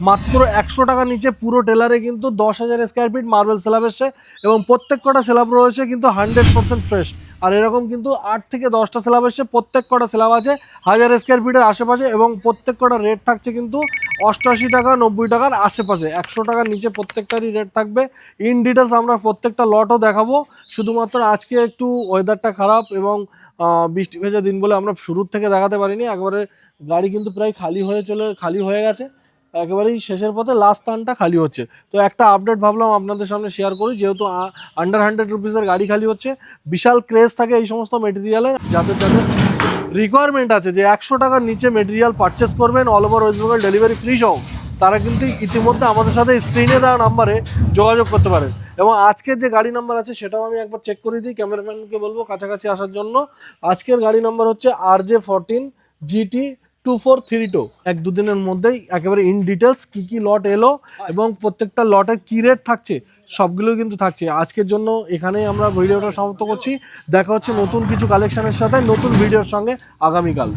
মাত্র 100 টাকার নিচে পুরো টেলারে কিন্তু 10,000 স্কোয়ার ফিট মার্বেল স্ল্যাব এসছে এবং প্রত্যেক কটা স্ল্যাব রয়েছে কিন্তু 100% ফ্রেশ। আর এরকম কিন্তু 8 থেকে 10টা স্ল্যাব এসছে, প্রত্যেক কটা স্ল্যাব আছে 1000 স্কোয়ার ফিটের আশেপাশে এবং প্রত্যেক কটা রেট থাকছে কিন্তু 88 টাকা 90 টাকার আশেপাশে। 100 টাকার নিচে প্রত্যেকটারই রেট থাকবে। ইন ডিটেলস আমরা প্রত্যেকটা লটও দেখাবো। শুধুমাত্র আজকে একটু ওয়েদারটা খারাপ এবং বৃষ্টি ভেজা দিন বলে আমরা শুরুর থেকে দেখাতে পারিনি। একবারে গাড়ি কিন্তু প্রায় খালি হয়ে গেছে, একেবারেই শেষের পথে, লাস্ট টার্নটা খালি হচ্ছে। তো একটা আপডেট ভাবলাম আপনাদের সামনে শেয়ার করি, যেহেতু আন্ডার 100 রুপিসের গাড়ি খালি হচ্ছে। বিশাল ক্রেজ থাকে এই সমস্ত মেটেরিয়ালের, যাদের যাদের রিকোয়ারমেন্ট আছে যে 100 টাকার নিচে মেটেরিয়াল পারচেস করবেন, all over West Bengal delivery free সহ, তারা কিন্তু ইতিমধ্যে আমাদের সাথে স্ক্রিনে দেওয়া নাম্বারে যোগাযোগ করতে পারেন। এবং আজকের যে গাড়ি নাম্বার আছে সেটাও আমি একবার চেক করে দিই, ক্যামেরাম্যানকে বলবো কাছাকাছি আসার জন্য। আজকের গাড়ি নাম্বার হচ্ছে RJ14 GT 2432। 1-2 দিনের মধ্যেই একেবারে ইন ডিটেলস কি কি লট এলো এবং প্রত্যেকটা লটের কি রেট থাকছে সবগুলো কিন্তু থাকছে। আজকের জন্য এখানেই আমরা ভিডিওটা সমাপ্ত করছি। দেখা হচ্ছে নতুন কিছু কালেকশনের সাথে নতুন ভিডিওর সঙ্গে আগামীকাল।